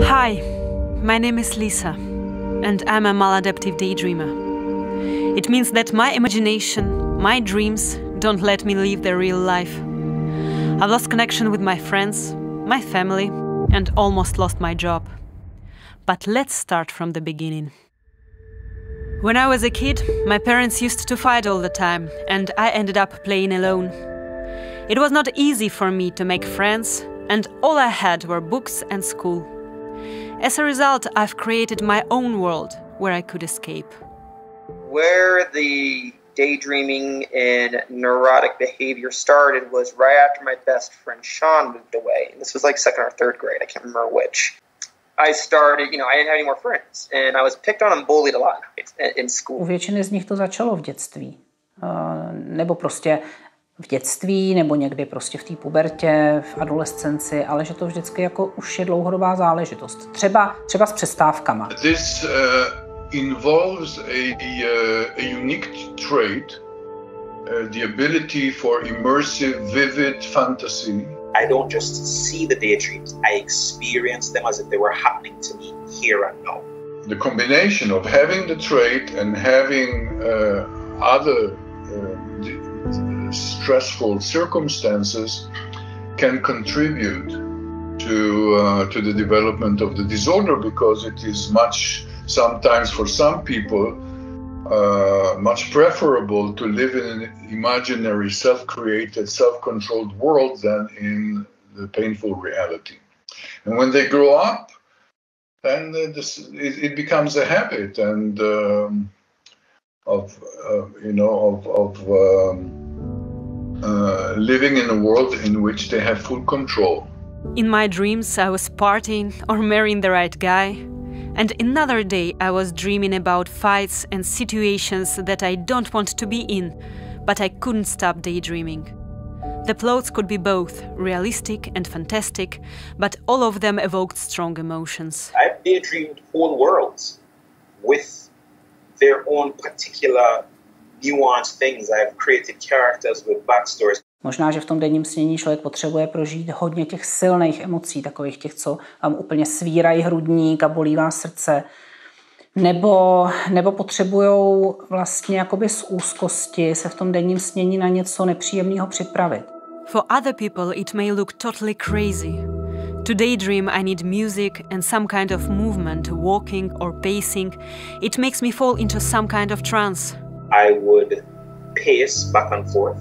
Hi, my name is Lisa, and I'm a maladaptive daydreamer. It means that my imagination, my dreams, don't let me live the real life. I've lost connection with my friends, my family, and almost lost my job. But let's start from the beginning. When I was a kid, my parents used to fight all the time, and I ended up playing alone. It was not easy for me to make friends, and all I had were books and school. As a result, I've created my own world where I could escape. Where the daydreaming and neurotic behavior started was right after my best friend Sean moved away. And this was like second or third grade, I can't remember which. I started, I didn't have any more friends, and I was picked on and bullied a lot in school. U většiny z nich to začalo v dětství. Nebo prostě v dětství, nebo někdy prostě v té pubertě, v adolescenci, ale že to vždycky jako už je dlouhodobá záležitost. Třeba s přestávkama. This involves a unique trait, the ability for immersive, vivid fantasy. I don't just see the daydreams, I experience them as if they were happening to me here and now. The combination of having the trait and having other stressful circumstances can contribute to the development of the disorder, because it is sometimes for some people much preferable to live in an imaginary, self-created, self-controlled world than in the painful reality. And when they grow up, then it becomes a habit and living in a world in which they have full control. In my dreams, I was partying or marrying the right guy. And another day, I was dreaming about fights and situations that I don't want to be in, but I couldn't stop daydreaming. The plots could be both realistic and fantastic, but all of them evoked strong emotions. I've daydreamed whole worlds with their own particular nuanced things. I've created characters with backstories. Možná, že v tom denním snění člověk potřebuje prožít hodně těch silných emocí, takových těch, co vám úplně svírají hrudník a bolí vás srdce. Nebo potřebujou vlastně jakoby z úzkosti se v tom denním snění na něco nepříjemného připravit. For other people it may look totally crazy. To daydream I need music and some kind of movement, walking or pacing. It makes me fall into some kind of trance. I would pace back and forth.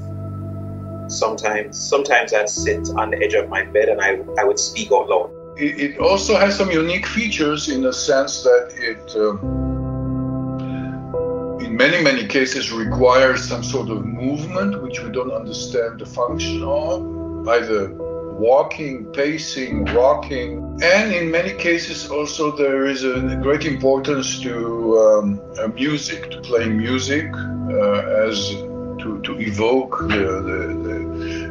Sometimes I'd sit on the edge of my bed and I would speak out loud. It also has some unique features in the sense that it, in many cases, requires some sort of movement which we don't understand the function of, either walking, pacing, rocking. And in many cases also there is a great importance to music, to playing music to evoke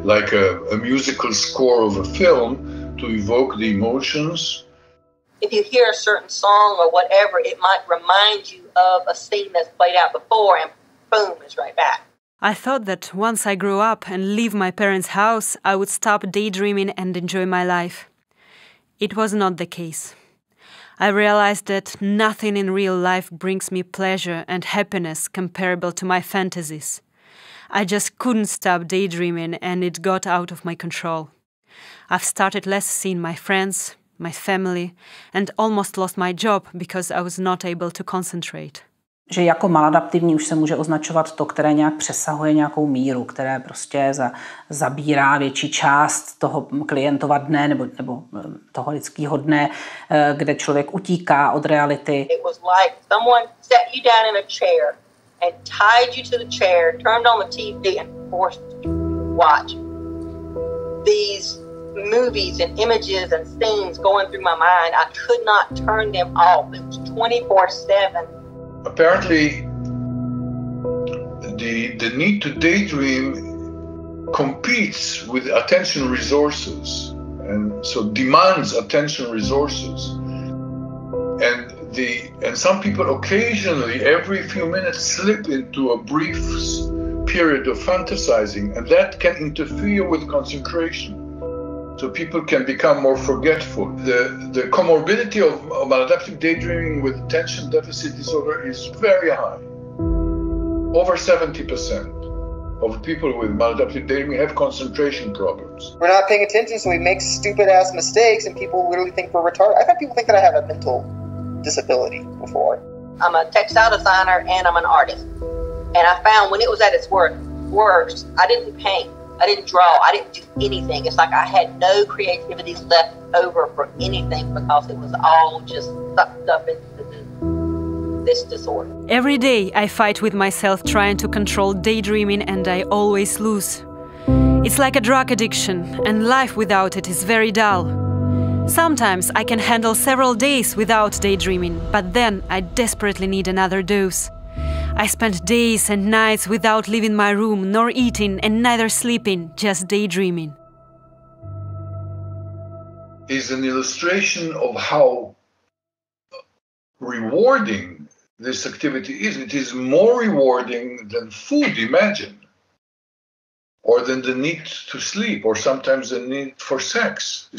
like a musical score of a film, to evoke the emotions. If you hear a certain song or whatever, it might remind you of a scene that's played out before, and boom, it's right back. I thought that once I grew up and leave my parents' house, I would stop daydreaming and enjoy my life. It was not the case. I realized that nothing in real life brings me pleasure and happiness comparable to my fantasies. I just couldn't stop daydreaming, and it got out of my control. I've started less seeing my friends, my family, and almost lost my job because I was not able to concentrate. Že jako maladaptivní už se může označovat to, které nějak přesahuje nějakou míru, které prostě zabírá větší část toho klientova dne nebo toho lidského dne, kde člověk utíká od reality. It was like someone set you down in a chair and tied you to the chair, turned on the TV and forced you to watch these movies and images and scenes going through my mind. I could not turn them off. It was 24/7. Apparently, the need to daydream competes with attention resources, and so demands attention resources. And some people occasionally, every few minutes, slip into a brief period of fantasizing, and that can interfere with concentration. so people can become more forgetful. The comorbidity of maladaptive daydreaming with attention deficit disorder is very high. Over 70% of people with maladaptive daydreaming have concentration problems. We're not paying attention, so we make stupid-ass mistakes, and people literally think we're retarded. I've had people think that I have a mental disability before. I'm a textile designer and I'm an artist. And I found when it was at its worst, I didn't paint, I didn't draw, I didn't do anything. It's like I had no creativity left over for anything because it was all just sucked up into this disorder. Every day I fight with myself trying to control daydreaming, and I always lose. It's like a drug addiction, and life without it is very dull. Sometimes I can handle several days without daydreaming, but then I desperately need another dose. I spend days and nights without leaving my room, nor eating and neither sleeping, just daydreaming. Is an illustration of how rewarding this activity is. It is more rewarding than food, imagine, or than the need to sleep, or sometimes the need for sex.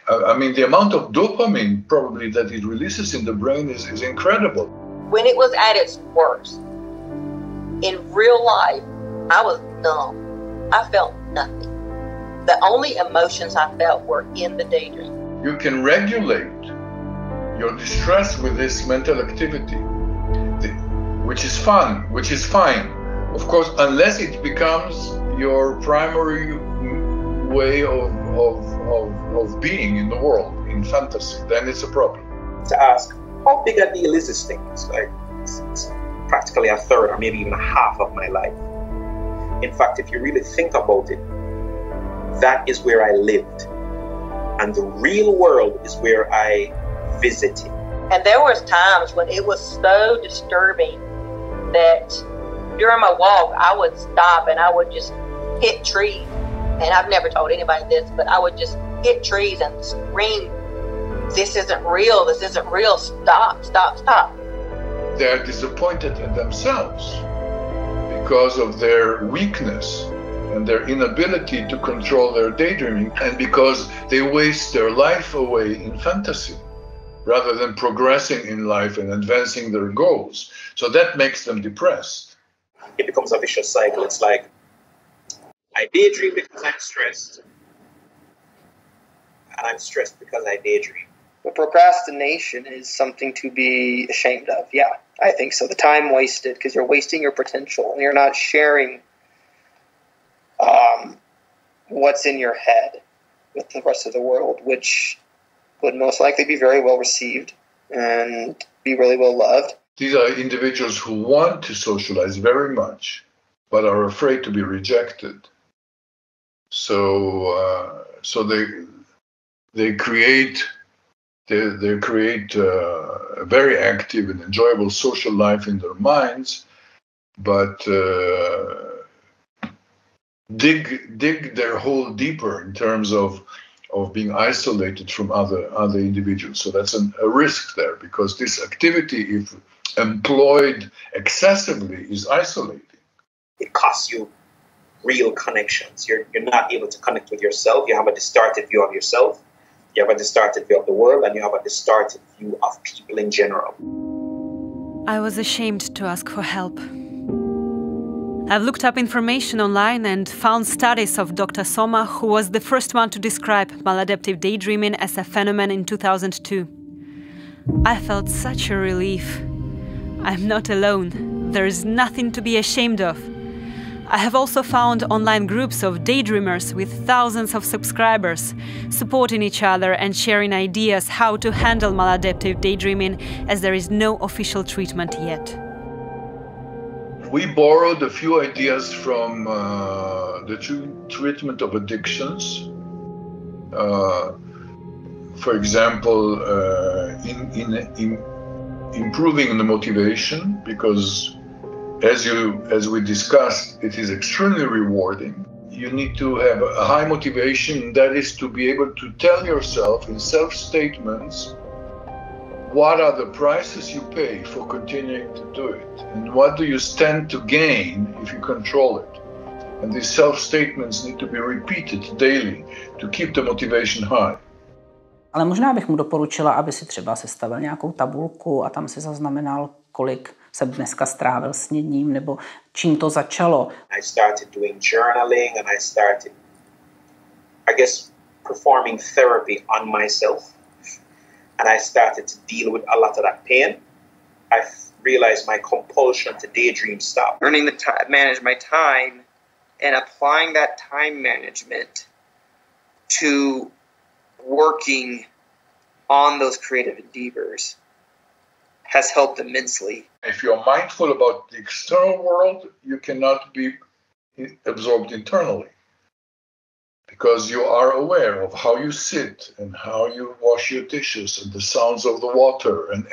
I mean, the amount of dopamine probably that it releases in the brain is incredible. When it was at its worst, in real life, I was numb. I felt nothing. The only emotions I felt were in the daydream. You can regulate your distress with this mental activity, which is fun, which is fine. Of course, unless it becomes your primary way of being in the world, in fantasy, then it's a problem. To ask, how big a deal is this thing? It's like it's practically a third or maybe even a half of my life. In fact, if you really think about it, that is where I lived. And the real world is where I visited. And there was times when it was so disturbing that during my walk, I would stop and I would just hit trees. And I've never told anybody this, but I would just hit trees and scream, "This isn't real, this isn't real, stop, stop, stop." They are disappointed in themselves because of their weakness and their inability to control their daydreaming, and because they waste their life away in fantasy rather than progressing in life and advancing their goals. So that makes them depressed. It becomes a vicious cycle. It's like, I daydream because I'm stressed, and I'm stressed because I daydream. But procrastination is something to be ashamed of. Yeah, I think so. The time wasted, because you're wasting your potential, and you're not sharing what's in your head with the rest of the world, which would most likely be very well received and be really well loved. These are individuals who want to socialize very much, but are afraid to be rejected. So they create a very active and enjoyable social life in their minds, but dig their hole deeper in terms of being isolated from other individuals. So that's a risk there, because this activity, if employed excessively, is isolating. It costs you real connections. You're not able to connect with yourself. You have a distorted view of yourself. You have a distorted view of the world, and you have a distorted view of people in general. I was ashamed to ask for help. I've looked up information online and found studies of Dr. Somer, who was the first one to describe maladaptive daydreaming as a phenomenon in 2002. I felt such a relief. I'm not alone. There is nothing to be ashamed of. I have also found online groups of daydreamers with thousands of subscribers, supporting each other and sharing ideas how to handle maladaptive daydreaming, as there is no official treatment yet. We borrowed a few ideas from the treatment of addictions. For example, in improving the motivation, because as we discussed, it is extremely rewarding. You need to have a high motivation, that is to be able to tell yourself in self-statements what are the prices you pay for continuing to do it, and what do you stand to gain if you control it. And these self-statements need to be repeated daily to keep the motivation high. Ale možná bych mu doporučila, aby si třeba sestavil nějakou tabulku a tam si zaznamenal, kolik se dneska strávil sněním nebo čím to začalo. I started doing journaling and I started, I guess, performing therapy on myself. And I started to deal with a lot of that pain. I realized my compulsion to daydream stopped. Learning to manage my time and applying that time management to working on those creative endeavors has helped immensely. If you're mindful about the external world, you cannot be absorbed internally, because you are aware of how you sit and how you wash your dishes and the sounds of the water and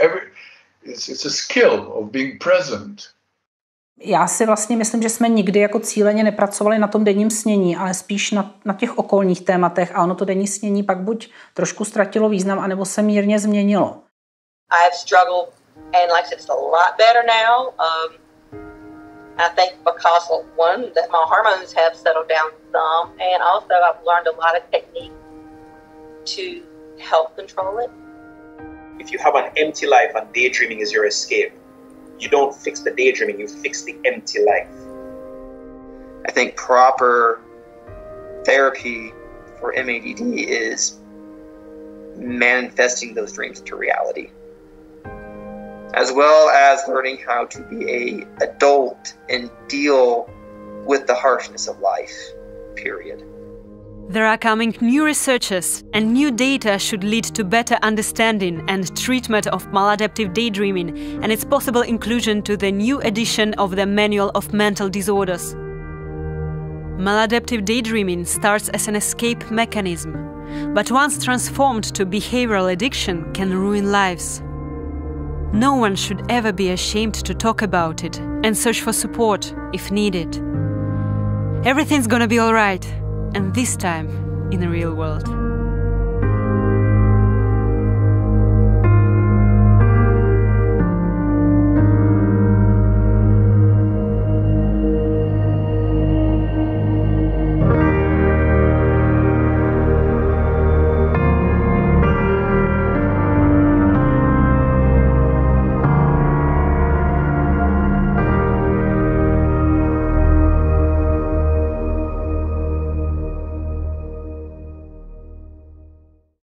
it's a skill of being present. Já si vlastně myslím, že jsme nikdy jako cíleně nepracovali na tom denním snění, ale spíš na těch okolních tématech a ono to denní snění pak buď trošku ztratilo význam, anebo se mírně změnilo. I have struggled and like I said, it's a lot better now. I think because one, that my hormones have settled down some, and also I've learned a lot of techniques to help control it. If you have an empty life and daydreaming is your escape, you don't fix the daydreaming, you fix the empty life. I think proper therapy for MADD is manifesting those dreams into reality, as well as learning how to be an adult and deal with the harshness of life, period. There are coming new researches, and new data should lead to better understanding and treatment of maladaptive daydreaming and its possible inclusion to the new edition of the Manual of Mental Disorders. Maladaptive daydreaming starts as an escape mechanism, but once transformed to behavioral addiction, can ruin lives. No one should ever be ashamed to talk about it and search for support if needed. Everything's gonna be alright, and this time in the real world.